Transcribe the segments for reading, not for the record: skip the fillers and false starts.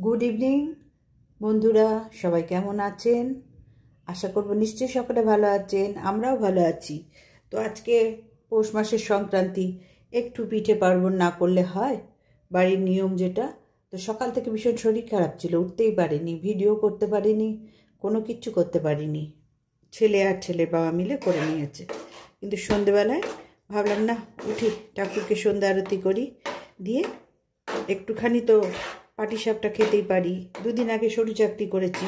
Good evening বন্ধুরা, সবাই কেমন আছেন? আশা করব নিশ্চয়ই সকলে ভালো আছেন, আমরাও ভালো আছি। তো আজকে পৌষ মাসের সংক্রান্তি, একটু পিঠে পার্বণ না করলে হয়, বাড়ির নিয়ম যেটা। তো সকাল থেকে ভীষণ শরীর খারাপ ছিল, উঠতেই পারিনি, ভিডিও করতে পারিনি, কোনো কিচ্ছু করতে পারিনি। ছেলে আর ছেলের বাবা মিলে করে নিয়েছে। কিন্তু সন্ধেবেলায় ভাবলাম না, উঠি ঠাকুরকে সন্ধ্যা আরতি করি, দিয়ে একটুখানি তো পাটিসাপটা খেতেই পারি। দুদিন আগে সরু চাকরি করেছি,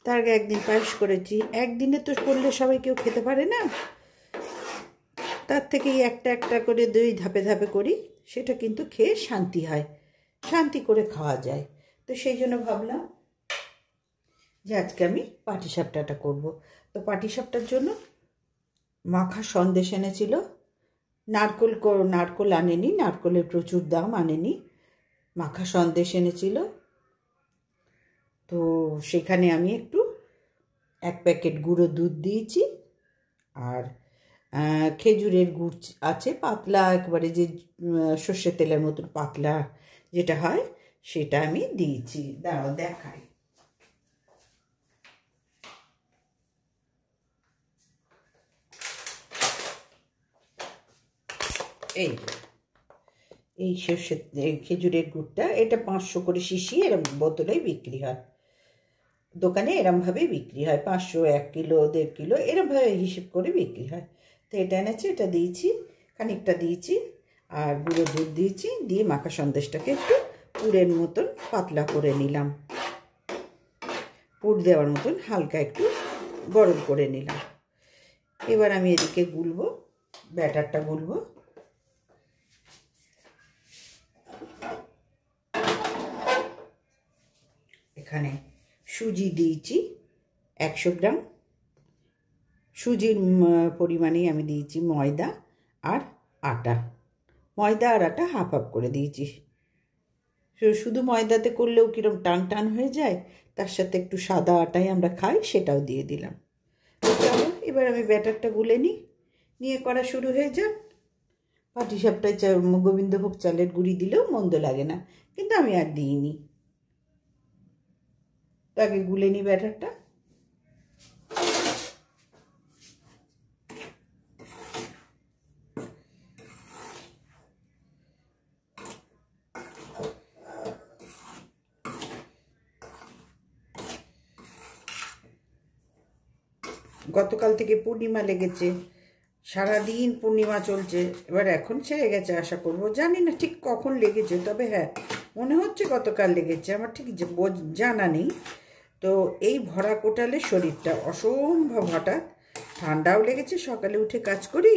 তার আগে একদিন পায়েস করেছি। একদিনে তো করলে সবাই কেউ খেতে পারে না, তার থেকেই একটা একটা করে দুই ধাপে ধাপে করি, সেটা কিন্তু খেয়ে শান্তি হয়, শান্তি করে খাওয়া যায়। তো সেই জন্য ভাবলাম যে আজকে আমি পাটিসাপটাটা করব। তো পাটিসাপটার জন্য মাখা সন্দেশ এনেছিল, নারকোল আনেনি, নারকোলের প্রচুর দাম, আনেনি। মাখা সন্দেশ এনেছিল, তো সেখানে আমি একটু 1 প্যাকেট গুঁড়ো দুধ দিয়েছি, আর খেজুরের গুড় আছে পাতলা, একবারে যে সর্ষের তেলের মতন পাতলা যেটা হয়, সেটা আমি দিয়েছি। দাঁড়াও দেখাই। এই সর্ষের খেজুরের গুড়টা, এটা 500 করে শিশি এরম বোতলেই বিক্রি হয়, দোকানে এরমভাবেই বিক্রি হয়। 500, 1 কিলো, 1.5 কিলো এরমভাবে হিসেব করে বিক্রি হয়। তো এটা এনেছি, এটা দিয়েছি, খানিকটা দিয়েছি, আর গুঁড়ো দুধ দিয়েছি, দিয়ে মাখা সন্দেশটাকে একটু পুরের মতন পাতলা করে নিলাম। পুর দেওয়ার মতন হালকা একটু গরম করে নিলাম। এবার আমি এদিকে গুলবো, ব্যাটারটা গুলবো। এখানে সুজি দিয়েছি 100 গ্রাম, সুজির পরিমাণেই আমি দিয়েছি ময়দা আর আটা। ময়দা আর আটা হাফ হাফ করে দিয়েছি। শুধু ময়দাতে করলেও কীরকম টান টান হয়ে যায়, তার সাথে একটু সাদা আটাই আমরা খাই, সেটাও দিয়ে দিলাম। তো চলো এবার আমি ব্যাটারটা গুলে নিয়ে করা শুরু হয়ে যাক। পাটিসাপটায় গোবিন্দভোগ চালের গুঁড়ি দিলেও মন্দ লাগে না, কিন্তু আমি আর দিইনি। তো আগে গুলে নিই ব্যাটারটা। গতকাল থেকে পূর্ণিমা লেগেছে, সারাদিন পূর্ণিমা চলছে। এবার এখন ছেড়ে গেছে আশা করব, জানি না ঠিক কখন লেগেছে, তবে হ্যাঁ মনে হচ্ছে গতকাল লেগেছে, আমার ঠিক জানা নেই। তো এই ভরা কোটালে শরীরটা অসম্ভব হঠাৎ ঠান্ডাও লেগেছে। সকালে উঠে কাজ করি,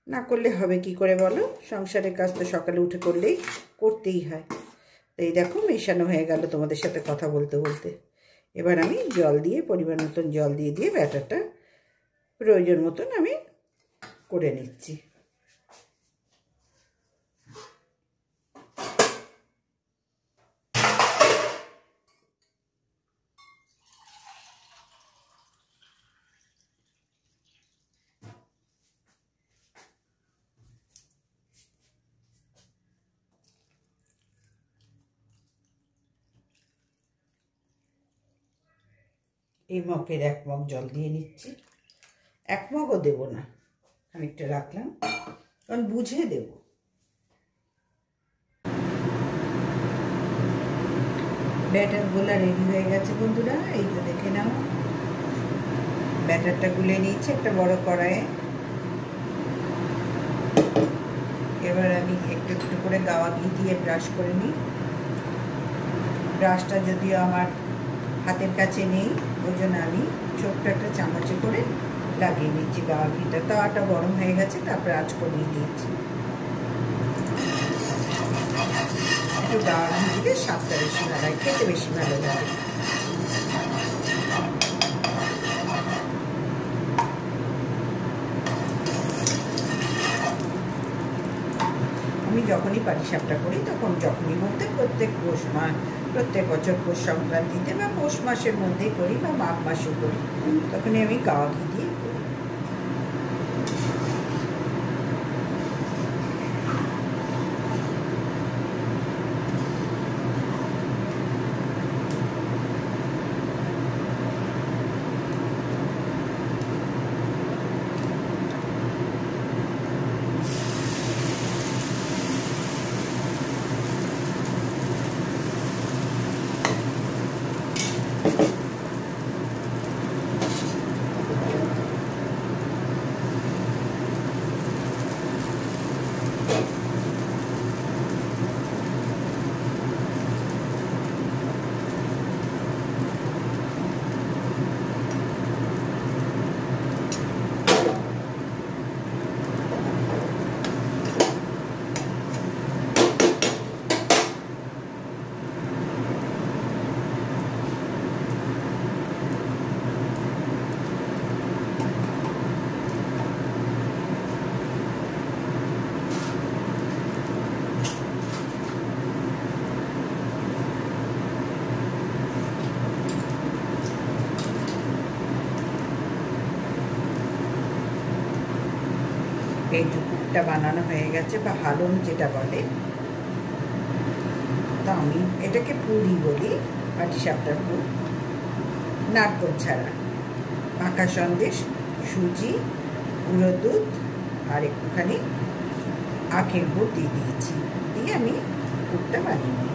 না করলে হবে কি করে বলো? সংসারের কাজ তো সকালে উঠে করতেই হয়। তো এই দেখো মেশানো হয়ে গেল তোমাদের সাথে কথা বলতে বলতে। এবার আমি জল দিয়ে, পরিমাণ মতন জল দিয়ে ব্যাটারটা প্রয়োজন মতন আমি করে নিচ্ছি। এই মগের 1 মগ জল দিয়ে নিচ্ছি। 1 মগও দেবো না, খানিকটা রাখলাম, কারণ বুঝে দেব। ব্যাটার গোলা রেডি হয়ে গেছে বন্ধুরা, এই তো দেখে নাও। ব্যাটারটা গুলে নিয়েছি একটা বড় কড়াইয়ে। এবার আমি একটু একটু করে গাওয়া ঘি দিয়ে ব্রাশ করে নিই। ব্রাশটা যদিও আমার হাতের কাছে নেই, ওই জন্য আমি ছোট্ট একটা চামচে করে লাগিয়ে নিচ্ছি গাওয়া ঘিটা। তাওয়াটা গরম হয়ে গেছে, তারপরে আঁচ কমিয়ে দিয়েছি। একটু গাওয়া ঘি দিলে স্বাদটা বেশি ভালো হয়, খেতে বেশি ভালো লাগে। আমি যখনই পাটিসাপটা করি, যখনই বলতে প্রত্যেক বছর পৌষ সংক্রান্তিতে বা পৌষ মাসের মধ্যেই করি বা মাঘ মাসে করি, তখনই আমি গাওয়া ঘি দিয়ে করি। এই যে পুরটা বানানো হয়ে গেছে, বা হালুম যেটা বলে। তো আমি এটাকে পুরি বলি, পাটিসাপটার পুর, নারকেল ছাড়া। মাখা সন্দেশ, সুজি, গুঁড়ো দুধ আর একটুখানি আখের গুড় দিয়ে দিয়েছি, দিয়ে আমি পুরটা বানিয়ে নিই।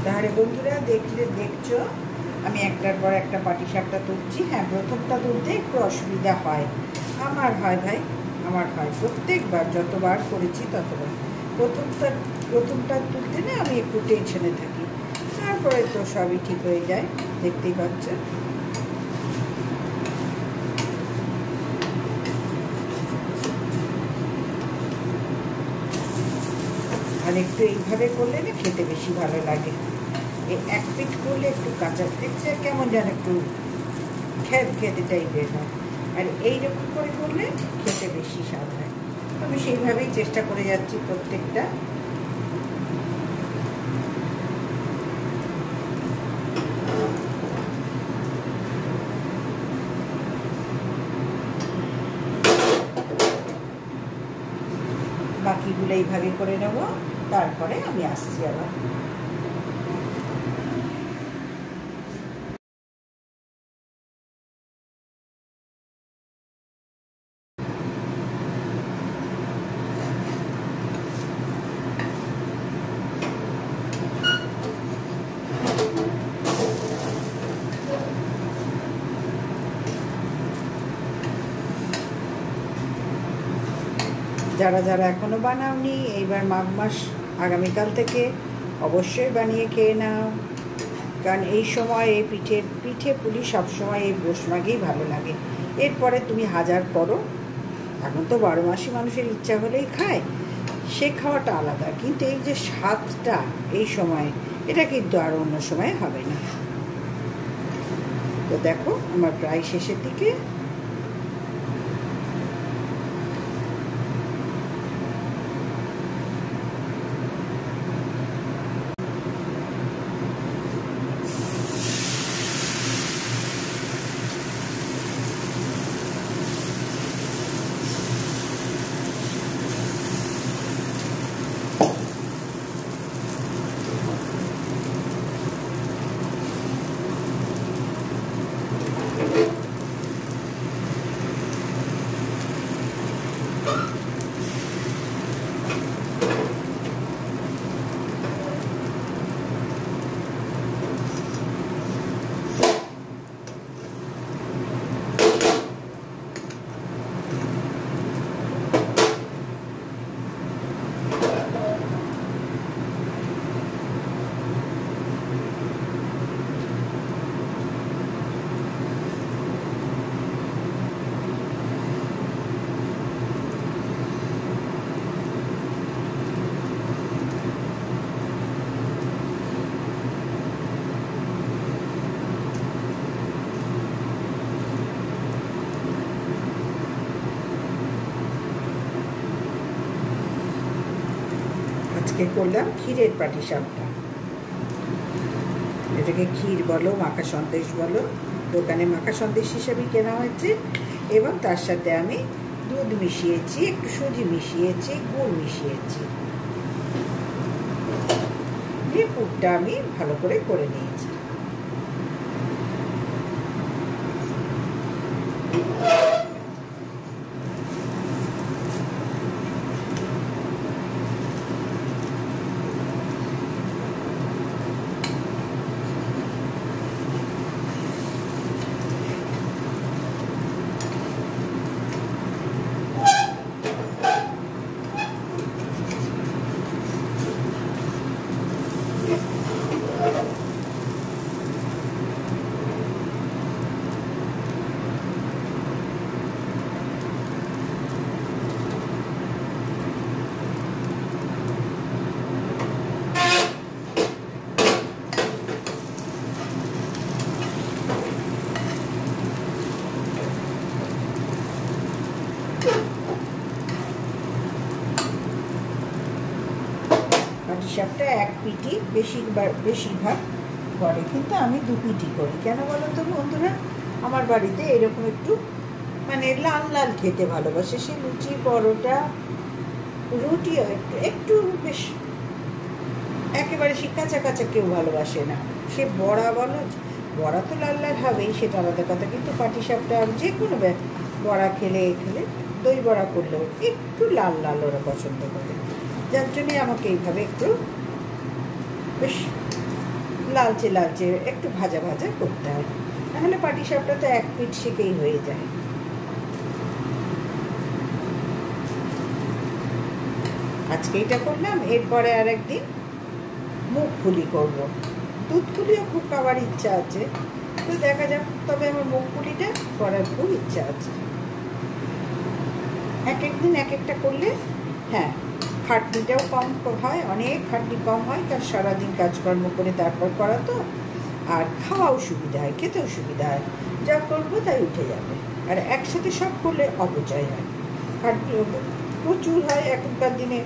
তাহলে বন্ধুরা দেখছো আমি একটার পর একটা পাটিসাপটা তুলছি। হ্যাঁ, প্রথমটা তুলতে একটু অসুবিধা হয়, আমার হয় ভাই, আমার হয় প্রত্যেকবার, যতবার করেছি ততবার। প্রথমটা তুলতে না আমি একটু টেনশনে থাকি, তারপরে তো সবই ঠিক হয়ে যায়, দেখতেই পাচ্ছ। আর একটু এইভাবে করলে না খেতে বেশি ভালো লাগে। এই এক পিঠ করলে একটু কাঁচা দেখছে কেমন যেন একটু খেতে টাইপের হয়, আর এইরকম করে করলে খেতে বেশি স্বাদ হয়। আমি সেইভাবেই চেষ্টা করে যাচ্ছি প্রত্যেকটা। বাকিগুলো এইভাবে করে নেব, তারপরে আমি আসছি আবার। যারা যারা এখনো বানাওনি, এইবার মাঘ মাস আগামীকাল থেকে অবশ্যই বানিয়ে খেয়ে নাও, কারণ এই সময় এই পিঠে পুলি সবসময় এই পৌষ মাঘেই ভালো লাগে। এরপরে তুমি হাজার করো, এখন তো 12 মাসই মানুষের ইচ্ছা হলেই খায়, সে খাওয়াটা আলাদা, কিন্তু এই যে স্বাদটা এই সময়, এটা কিন্তু আর অন্য সময় হবে না। তো দেখো আমার প্রায় শেষের দিকে। আজকে করলাম ক্ষীরের পাটিসাপটা। এটাকে ক্ষীর বলো, মাখা সন্দেশ বলো, দোকানে মাখা সন্দেশ হিসাবেই কেনা হয়েছে। এবং তার সাথে আমি দুধ মিশিয়েছি, একটু সুজি মিশিয়েছি, গুড় মিশিয়েছি, দিয়ে পুরটা আমি ভালো করে নিয়েছি। পাটিসাপটা এক পিঠি বেশিরভাগ করে, কিন্তু আমি 2 পিঠি করি। কেন বলো তো বন্ধুরা, আমার বাড়িতে এরকম একটু মানে লাল লাল খেতে ভালোবাসে। সে লুচি, পরোটা, রুটিও একটু বেশ একেবারে সে কাঁচা কাঁচা কেউ ভালোবাসে না। সে বড়া বলো, বড়া তো লাল লাল হবেই, সেটা আলাদা কথা, কিন্তু পাটিসাপটা যে কোনো বড়া খেলে দই বড়া করলেও একটু লাল লাল ওরা পছন্দ করে। যার জন্যে আমাকে এইভাবে একটু বেশ লালচে একটু ভাজা করতে হয়, নাহলে পাটিসাপটা তো এক পিঠ শেখেই হয়ে যায়। আজকে এটা করলাম, এরপরে আর একদিন মুগপুলি করবো। দুধপুলিও খুব খাওয়ার ইচ্ছা আছে, তো দেখা যাক। তবে আমার মুগপুলিটা করার খুব ইচ্ছা আছে। এক একদিন এক একটা করলে হ্যাঁ খাটনিটাও কম হয়, অনেক খাটনি কম হয়, কারণ সারাদিন কাজকর্ম করে তারপর করা তো। আর খাওয়াও সুবিধা হয়, খেতেও সুবিধা হয়, যা করবো তাই উঠে যাবে। আর একসাথে সব করলে অপচয় হয়, খাটনি প্রচুর হয়। এখনকার দিনে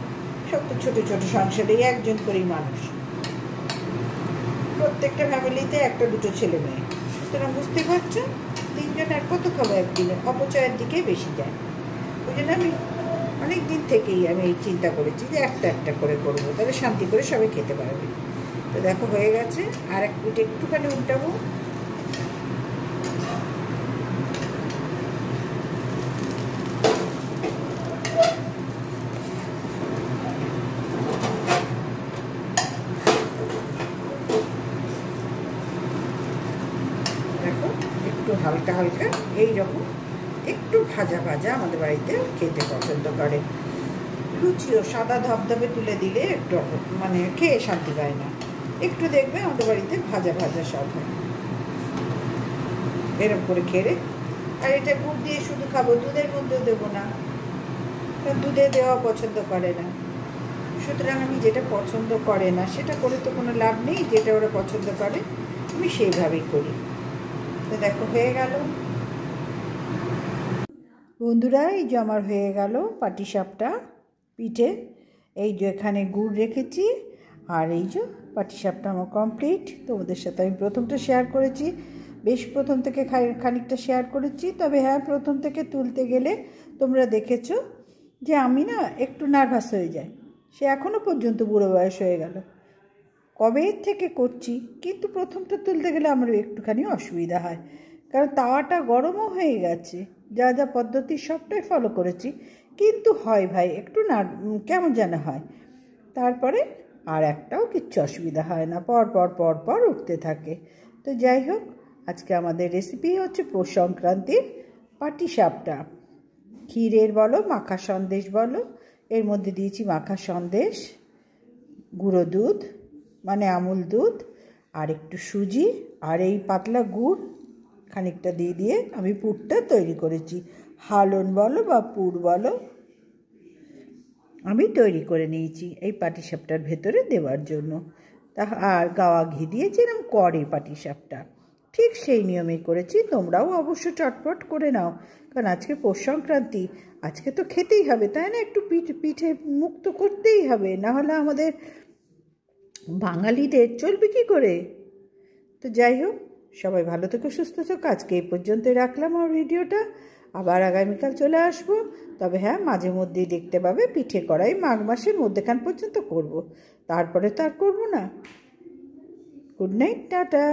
সব তো ছোটো ছোটো সংসারে একজন করেই মানুষ, প্রত্যেকটা ফ্যামিলিতে একটা দুটো ছেলে মেয়ে, সুতরাং বুঝতে পারছো 3 জন আর কত খাবো একদিনে, অপচয়ের দিকে বেশি যায়। ওই জন্য আমি অনেক দিন থেকেই আমি এই চিন্তা করেছি যে একটা একটা করে করবো, তাহলে শান্তি করে সবাই খেতে পারবে। তো দেখো হয়ে গেছে, আর এক পিঠে একটুখানি উল্টাবো। দেখো একটু হালকা হালকা এইরকম একটু ভাজা ভাজা আমাদের বাড়িতে খেতে পছন্দ করে। লুচিও সাদা ধবধবে তুলে দিলে একটু মানে খেয়ে শান্তি পায় না, একটু দেখবে আমাদের বাড়িতে ভাজা ভাজা সব হয় এরকম করে খেয়ে। আর এটা গুড় দিয়ে শুধু খাবো, দুধের মধ্যেও দেবো না, কারণ দুধে দেওয়া পছন্দ করে না। সুতরাং আমি যেটা পছন্দ করে না সেটা করে তো কোনো লাভ নেই, যেটা ওরা পছন্দ করে আমি সেইভাবেই করি। তো দেখো হয়ে গেল বন্ধুরা, এই যে আমার হয়ে গেল পাটিসাপটা পিঠে। এই যে এখানে গুড় রেখেছি, আর এই যে পাটিসাপটা আমার কমপ্লিট। তোমাদের সাথে আমি প্রথমটা শেয়ার করেছি, বেশ প্রথম থেকে খানিকটা শেয়ার করেছি। তবে হ্যাঁ, প্রথম থেকে তুলতে গেলে তোমরা দেখেছো যে আমি না একটু নার্ভাস হয়ে যাই। সে এখনও পর্যন্ত বুড়ো বয়স হয়ে গেল, কবে থেকে করছি, কিন্তু প্রথমটা তুলতে গেলে আমার একটুখানি অসুবিধা হয়, কারণ তাওয়াটা গরমও হয়ে গেছে। যা যা পদ্ধতি সবটাই ফলো করেছি, কিন্তু হয় ভাই একটু না কেমন যেন হয়। তারপরে আর একটাও কিচ্ছু অসুবিধা হয় না, পর পর পর পর উঠতে থাকে। তো যাই হোক, আজকে আমাদের রেসিপি হচ্ছে পৌষ সংক্রান্তির পাটিসাপটা। ক্ষীরের বলো, মাখা সন্দেশ বলো, এর মধ্যে দিয়েছি মাখা সন্দেশ, গুঁড়ো দুধ মানে আমুল দুধ, আর একটু সুজি, আর এই পাতলা গুড় খানিকটা দিয়ে আমি পুরটা তৈরি করেছি। হালুন বলো বা পুর বলো, আমি তৈরি করে নিয়েছি এই পাটিসাপটার ভেতরে দেওয়ার জন্য। আর গাওয়া ঘি দিয়ে যেরকম করে পাটিসাপটা, ঠিক সেই নিয়মেই করেছি। তোমরাও অবশ্য চটপট করে নাও, কারণ আজকে পৌষ সংক্রান্তি, আজকে তো খেতেই হবে, তাই না? একটু পিঠে মুক্ত করতেই হবে, না হলে আমাদের বাঙালিদের চলবে কী করে? তো যাই হোক, সবাই ভালো থেকো, সুস্থ থেকো। আজকে এই পর্যন্তই রাখলাম আমার ভিডিওটা, আবার আগামীকাল চলে আসবো। তবে হ্যাঁ, মাঝে মধ্যেই দেখতে পাবে পিঠে করাই মাঘ মাসের মধ্যেখান পর্যন্ত করব, তারপরে তো আর করবো না। Good night, tata.